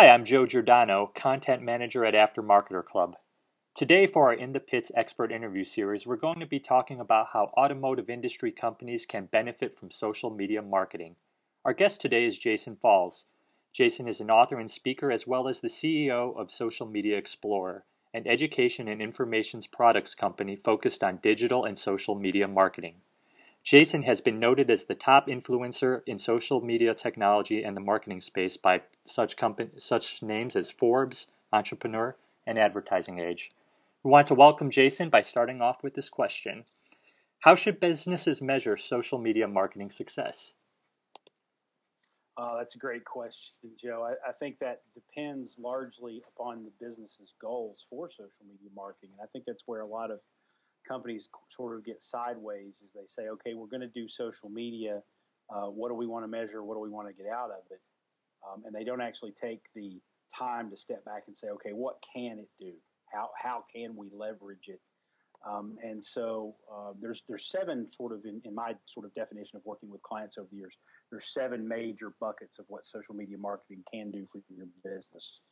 Hi, I'm Joe Giordano, Content Manager at Aftermarketer Club. Today, for our In the Pits expert interview series, we're going to be talking about how automotive industry companies can benefit from social media marketing. Our guest today is Jason Falls. Jason is an author and speaker as well as the CEO of Social Media Explorer, an education and information products company focused on digital and social media marketing. Jason has been noted as the top influencer in social media technology and the marketing space by such names as Forbes, Entrepreneur, and Advertising Age. We want to welcome Jason by starting off with this question. How should businesses measure social media marketing success? That's a great question, Joe. I think that depends largely upon the business's goals for social media marketing. And I think that's where a lot of companies sort of get sideways as they say, okay, we're going to do social media. What do we want to measure? What do we want to get out of it? And they don't actually take the time to step back and say, okay, what can it do? How can we leverage it? And so there's seven sort of in my sort of definition of working with clients over the years, there's seven major buckets of what social media marketing can do for your business.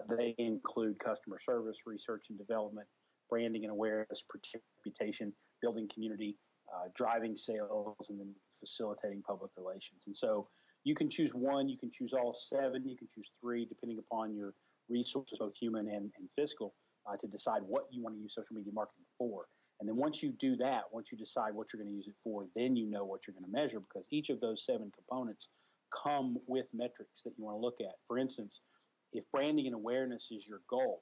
They include customer service, research and development, branding and awareness, reputation, building community, driving sales, and then facilitating public relations. And so you can choose one, you can choose all seven, you can choose three, depending upon your resources, both human and fiscal, to decide what you want to use social media marketing for. And then once you do that, once you decide what you're going to use it for, then you know what you're going to measure, because each of those seven components come with metrics that you want to look at. For instance, if branding and awareness is your goal,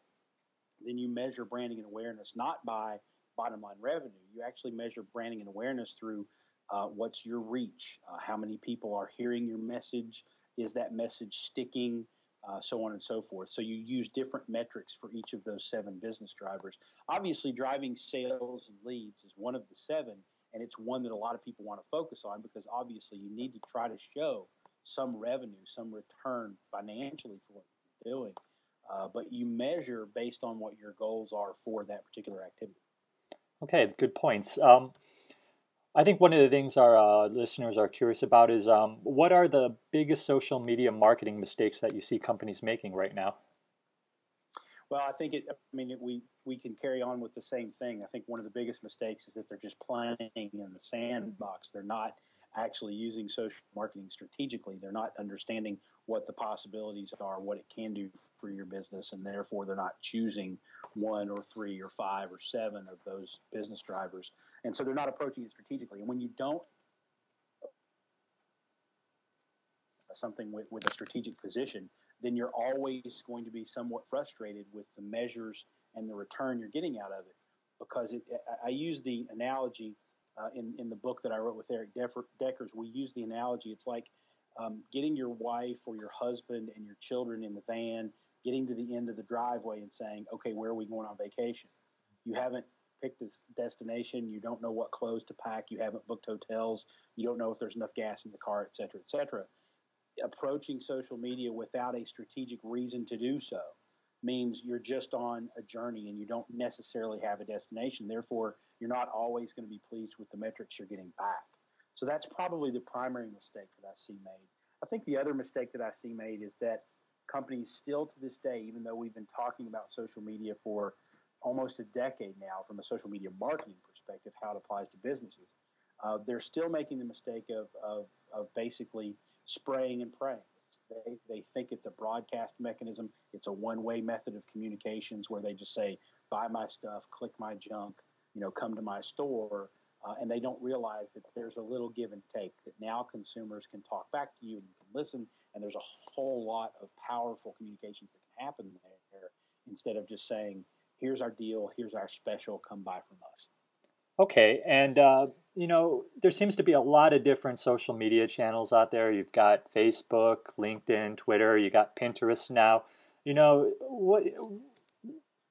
then you measure branding and awareness not by bottom line revenue. You actually measure branding and awareness through what's your reach, how many people are hearing your message, is that message sticking, so on and so forth. So you use different metrics for each of those seven business drivers. Obviously, driving sales and leads is one of the seven, and it's one that a lot of people want to focus on because obviously you need to try to show some revenue, some return financially for what you're doing. But you measure based on what your goals are for that particular activity. Okay, good points. I think one of the things our listeners are curious about is what are the biggest social media marketing mistakes that you see companies making right now? Well, I think we can carry on with the same thing. I think one of the biggest mistakes is that they're just playing in the sandbox. They're not actually using social marketing strategically. They're not understanding what the possibilities are, what it can do for your business, and therefore they're not choosing one or three or five or seven of those business drivers. And so they're not approaching it strategically. And when you don't something with a strategic position, then you're always going to be somewhat frustrated with the measures and the return you're getting out of it. Because I use the analogy in the book that I wrote with Eric Deckers. We use the analogy. It's like getting your wife or your husband and your children in the van, getting to the end of the driveway and saying, okay, where are we going on vacation? You haven't picked a destination. You don't know what clothes to pack. You haven't booked hotels. You don't know if there's enough gas in the car, et cetera, et cetera. Approaching social media without a strategic reason to do so means you're just on a journey and you don't necessarily have a destination. Therefore, you're not always going to be pleased with the metrics you're getting back. So that's probably the primary mistake that I see made. I think the other mistake that I see made is that companies still to this day, even though we've been talking about social media for almost a decade now from a social media marketing perspective, how it applies to businesses, they're still making the mistake of basically spraying and praying. They think it's a broadcast mechanism. It's a one-way method of communications where they just say, buy my stuff, click my junk, come to my store. And they don't realize that there's a little give and take, that now consumers can talk back to you and you can listen. And there's a whole lot of powerful communications that can happen there instead of just saying, here's our deal, here's our special, come buy from us. Okay, and there seems to be a lot of different social media channels out there. You've got Facebook, LinkedIn, Twitter. You got Pinterest now.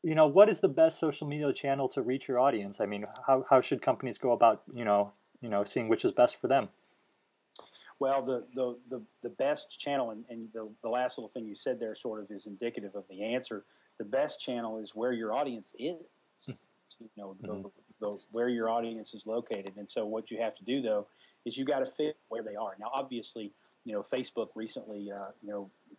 What is the best social media channel to reach your audience? I mean, how should companies go about seeing which is best for them? Well, the best channel, and the last little thing you said there sort of is indicative of the answer. The best channel is where your audience is. Where your audience is located. And so what you have to do, though, is you got to fit where they are. Now, obviously, Facebook recently,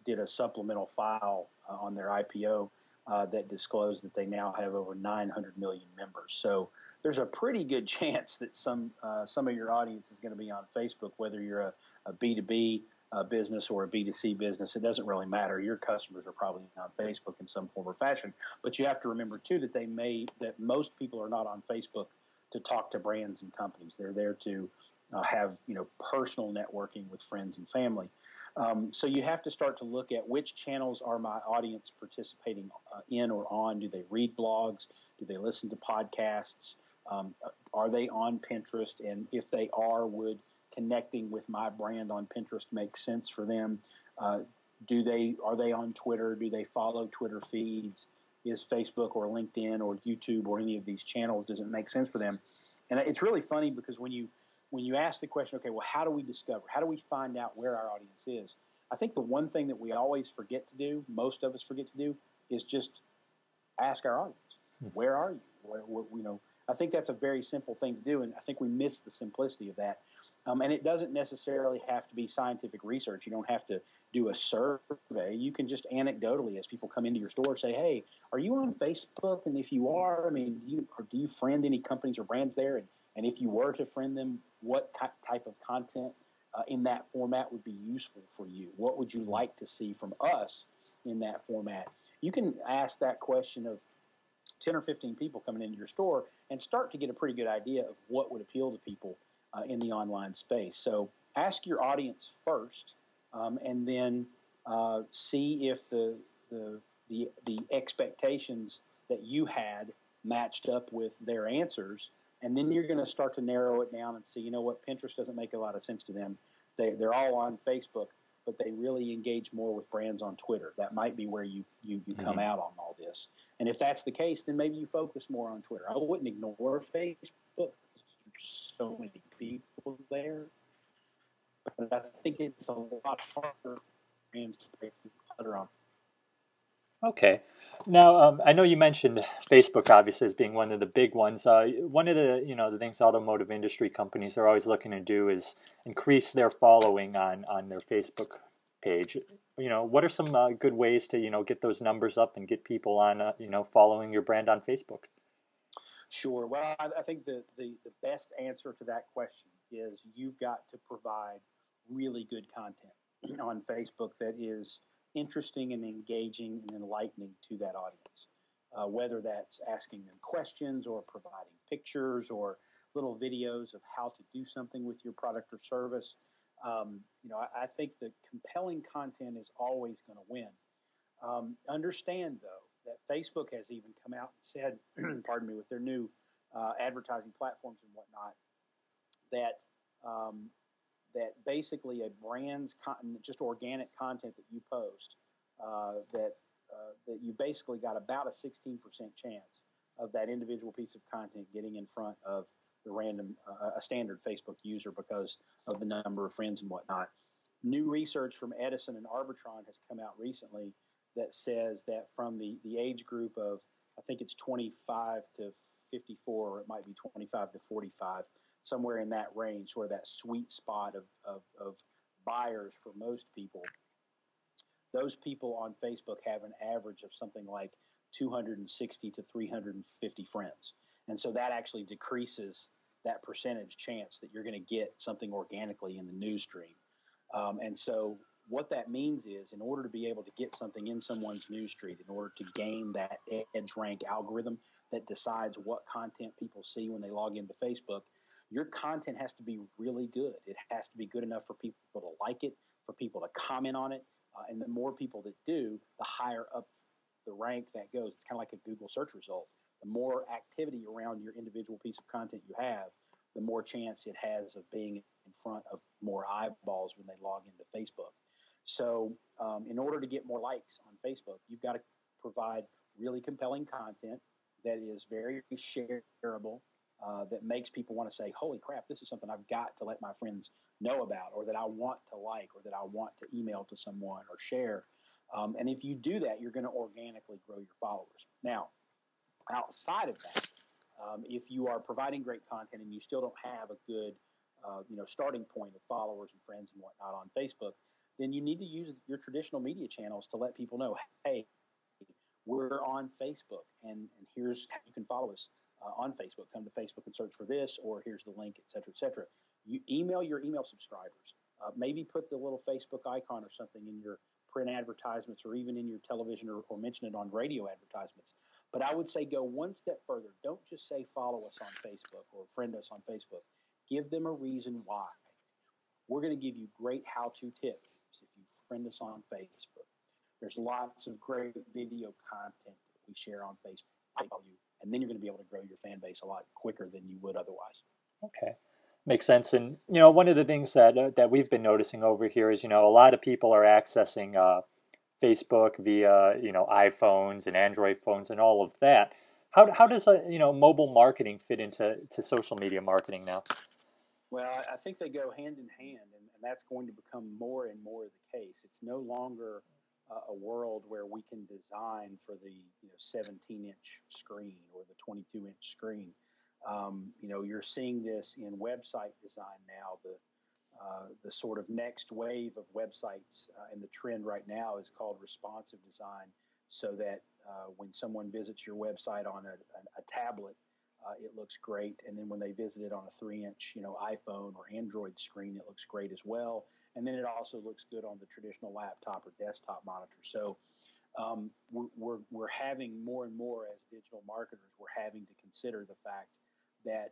did a supplemental file on their IPO that disclosed that they now have over 900 million members. So there's a pretty good chance that some of your audience is going to be on Facebook, whether you're a B2B business or a B2C business. It doesn't really matter. Your customers are probably on Facebook in some form or fashion. But you have to remember, too, that most people are not on Facebook to talk to brands and companies. They're there to have personal networking with friends and family. So you have to start to look at which channels are my audience participating in or on. Do they read blogs? Do they listen to podcasts? Are they on Pinterest? And if they are, would connecting with my brand on Pinterest make sense for them? Are they on Twitter? Do they follow Twitter feeds? Is Facebook or LinkedIn or YouTube or any of these channels, does it make sense for them? And it's really funny because when you ask the question, okay, well, how do we discover? How do we find out where our audience is? I think the one thing that we always forget to do, most of us forget to do, is just ask our audience, where are you? I think that's a very simple thing to do, and I think we miss the simplicity of that. And it doesn't necessarily have to be scientific research. You don't have to do a survey. You can just anecdotally, as people come into your store, say, hey, are you on Facebook? And if you are, do you friend any companies or brands there? And if you were to friend them, what type of content in that format would be useful for you? What would you like to see from us in that format? You can ask that question of 10 or 15 people coming into your store and start to get a pretty good idea of what would appeal to people in the online space. So ask your audience first, and then see if the expectations that you had matched up with their answers. And then you're going to start to narrow it down and see, you know what, Pinterest doesn't make a lot of sense to them. They're all on Facebook, but they really engage more with brands on Twitter. That might be where you come out on all this. And if that's the case, then maybe you focus more on Twitter. I wouldn't ignore Facebook. There's so many people there. But I think it's a lot harder for brands to break through clutter on. Okay. Now, I know you mentioned Facebook, obviously, as being one of the big ones. One of the things automotive industry companies are always looking to do is increase their following on their Facebook page. What are some good ways to get those numbers up and get people on following your brand on Facebook? Sure. Well, I think the best answer to that question is you've got to provide really good content on Facebook that is interesting and engaging and enlightening to that audience, whether that's asking them questions or providing pictures or little videos of how to do something with your product or service. I think the compelling content is always going to win. Understand, though, that Facebook has even come out and said, pardon me, with their new advertising platforms and whatnot, that basically a brand's just organic content that you post, that you basically got about a 16% chance of that individual piece of content getting in front of the random, a standard Facebook user because of the number of friends and whatnot. New research from Edison and Arbitron has come out recently that says that from the age group of, I think it's 25 to 54, or it might be 25 to 45, somewhere in that range, or that sweet spot of buyers for most people. Those people on Facebook have an average of something like 260 to 350 friends. And so that actually decreases that percentage chance that you're going to get something organically in the news stream. And so what that means is, in order to be able to get something in someone's newsfeed, in order to gain that edge rank algorithm that decides what content people see when they log into Facebook, your content has to be really good. It has to be good enough for people to like it, for people to comment on it. And the more people that do, the higher up the rank that goes. It's kind of like a Google search result. The more activity around your individual piece of content you have, the more chance it has of being in front of more eyeballs when they log into Facebook. So in order to get more likes on Facebook, you've got to provide really compelling content that is very shareable, that makes people want to say, holy crap, this is something I've got to let my friends know about, or that I want to like, or that I want to email to someone or share. And if you do that, you're going to organically grow your followers. Now, outside of that, if you are providing great content and you still don't have a good starting point of followers and friends and whatnot on Facebook, then you need to use your traditional media channels to let people know, hey, we're on Facebook, and here's how you can follow us on Facebook. Come to Facebook and search for this, or here's the link, et cetera, et cetera. You email your email subscribers. Maybe put the little Facebook icon or something in your print advertisements, or even in your television, or mention it on radio advertisements. But I would say go one step further. Don't just say follow us on Facebook or friend us on Facebook. Give them a reason why. We're going to give you great how-to tips if you friend us on Facebook. There's lots of great video content that we share on Facebook, and then you're going to be able to grow your fan base a lot quicker than you would otherwise. Okay. Makes sense. And, one of the things that we've been noticing over here is, a lot of people are accessing Facebook via, iPhones and Android phones and all of that. How does, mobile marketing fit into social media marketing now? Well, I think they go hand in hand, and that's going to become more and more the case. It's no longer a world where we can design for the 17-inch screen or the 22-inch screen. You're seeing this in website design now. The sort of next wave of websites and the trend right now is called responsive design, so that when someone visits your website on a tablet, it looks great, and then when they visit it on a 3-inch, iPhone or Android screen, it looks great as well. And then it also looks good on the traditional laptop or desktop monitor. So we're having more and more, as digital marketers, we're having to consider the fact that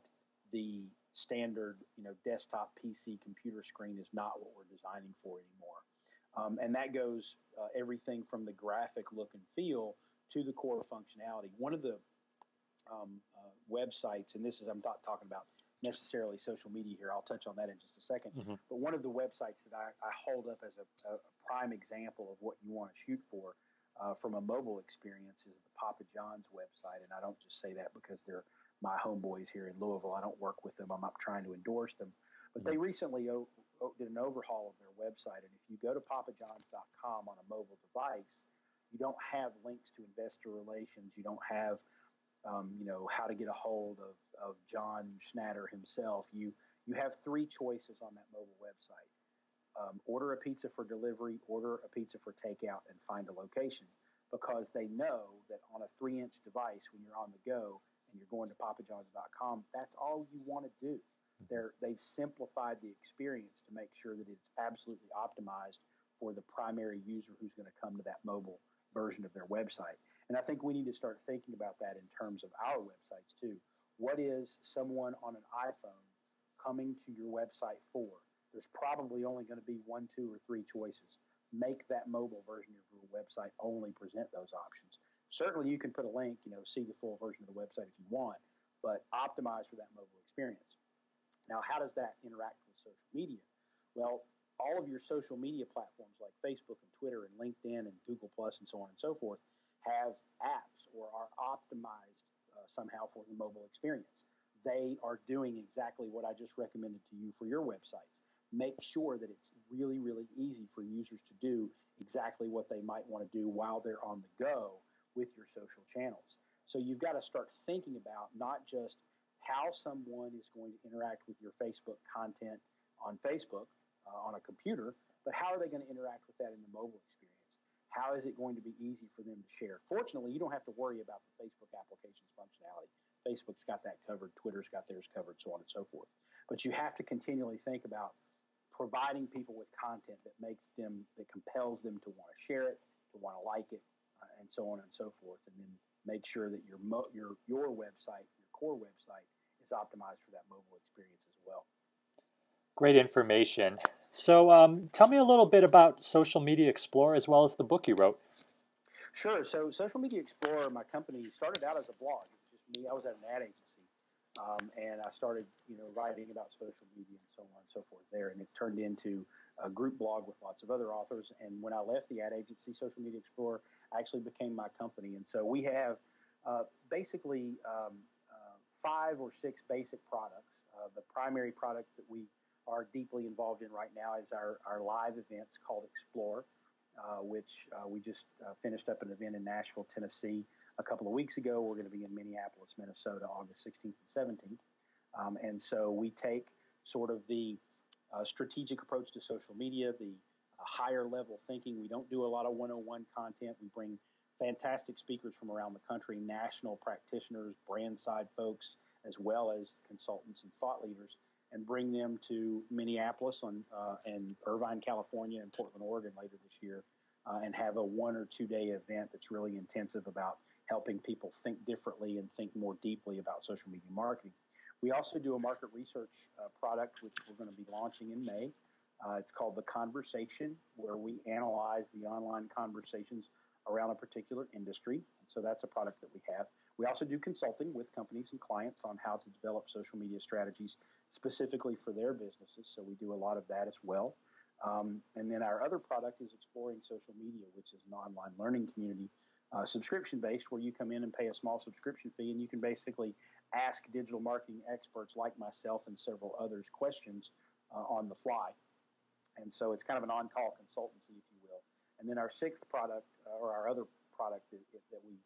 the standard, desktop PC computer screen is not what we're designing for anymore. And that goes everything from the graphic look and feel to the core functionality. One of the websites, and I'm not talking about necessarily social media here, I'll touch on that in just a second, but one of the websites that I hold up as a prime example of what you want to shoot for from a mobile experience is the Papa John's website. And I don't just say that because they're my homeboys here in Louisville. I don't work with them. I'm not trying to endorse them. But they recently did an overhaul of their website. And if you go to papajohns.com on a mobile device, you don't have links to investor relations. You don't have how to get a hold of John Schnatter himself. You have 3 choices on that mobile website. Order a pizza for delivery, order a pizza for takeout, and find a location, because they know that on a 3-inch device, when you're on the go and you're going to papajohns.com, that's all you want to do. They've simplified the experience to make sure that it's absolutely optimized for the primary user who's going to come to that mobile version of their website. And I think we need to start thinking about that in terms of our websites too. What is someone on an iPhone coming to your website for? There's probably only going to be 1, 2, or 3 choices. Make that mobile version of your website only present those options. Certainly you can put a link, see the full version of the website if you want, but optimize for that mobile experience. Now, how does that interact with social media? Well, all of your social media platforms like Facebook and Twitter and LinkedIn and Google Plus and so on and so forth have apps or are optimized somehow for the mobile experience. They are doing exactly what I just recommended to you for your websites. Make sure that it's really, really easy for users to do exactly what they might want to do while they're on the go with your social channels. So you've got to start thinking about not just how someone is going to interact with your Facebook content on Facebook, on a computer, but how are they going to interact with that in the mobile experience? How is it going to be easy for them to share? Fortunately, you don't have to worry about the Facebook application's functionality. Facebook's got that covered. Twitter's got theirs covered, so on and so forth. But you have to continually think about providing people with content that compels them to want to share it, to want to like it, and so on and so forth. And then make sure that your website, your core website, is optimized for that mobile experience as well. Great information. So tell me a little bit about Social Media Explorer as well as the book you wrote. Sure. So Social Media Explorer, my company, started out as a blog. It was just me. I was at an ad agency, and I started, writing about social media and so on and so forth there. And it turned into a group blog with lots of other authors. And when I left the ad agency, Social Media Explorer actually became my company. And so we have basically 5 or 6 basic products. The primary product that we are deeply involved in right now is our live events called Explore, which we just finished up an event in Nashville, Tennessee a couple of weeks ago. We're going to be in Minneapolis, Minnesota, August 16th and 17th. And so we take sort of the strategic approach to social media, the higher level thinking. We don't do a lot of 101 content. We bring fantastic speakers from around the country, national practitioners, brand side folks, as well as consultants and thought leaders, and bring them to Minneapolis and Irvine, California, and Portland, Oregon later this year, and have a 1 or 2 day event that's really intensive about helping people think differently and think more deeply about social media marketing. We also do a market research product, which we're going to be launching in May. It's called The Conversation, where we analyze the online conversations around a particular industry. And so that's a product that we have. We also do consulting with companies and clients on how to develop social media strategies specifically for their businesses. So we do a lot of that as well. And then our other product is Exploring Social Media, which is an online learning community, subscription-based, where you come in and pay a small subscription fee, and you can basically ask digital marketing experts like myself and several others questions on the fly. And so it's kind of an on-call consultancy, if you will. And then our sixth product, or our other product that we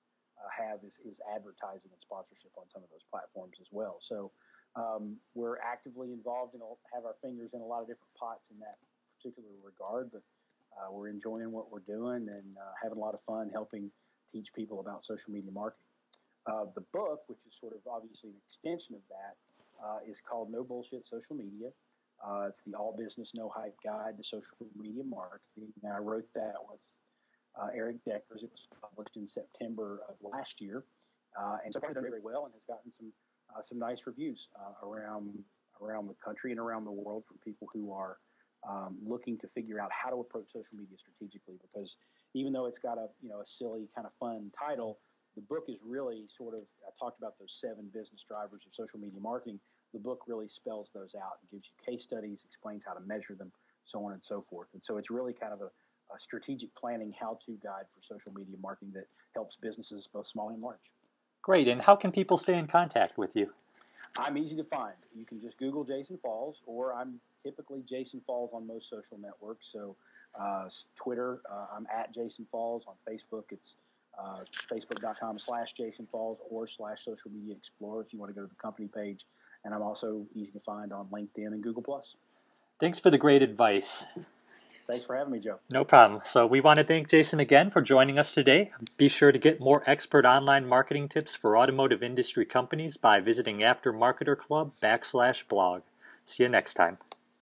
have is advertising and sponsorship on some of those platforms as well. So we're actively involved and have our fingers in a lot of different pots in that particular regard, but we're enjoying what we're doing and having a lot of fun helping teach people about social media marketing. The book, which is sort of obviously an extension of that, is called No Bullshit Social Media. It's the All Business No Hype Guide to Social Media Marketing. And I wrote that with Eric Deckers. It was published in September of last year, and so far done very well and has gotten some nice reviews around the country and around the world from people who are looking to figure out how to approach social media strategically. Because even though it's got a silly kind of fun title, the book is really sort of, I talked about those 7 business drivers of social media marketing. The book really spells those out and gives you case studies, explains how to measure them, so on and so forth. And so it's really kind of a strategic planning how-to guide for social media marketing that helps businesses both small and large. Great. And how can people stay in contact with you? I'm easy to find. You can just Google Jason Falls, or I'm typically Jason Falls on most social networks. So Twitter, I'm at Jason Falls. On Facebook, it's facebook.com/Jason Falls or /Social Media Explorer if you want to go to the company page. And I'm also easy to find on LinkedIn and Google+. Thanks for the great advice. Thanks for having me, Joe. No problem. So we want to thank Jason again for joining us today. Be sure to get more expert online marketing tips for automotive industry companies by visiting aftermarketerclub.com/blog. See you next time.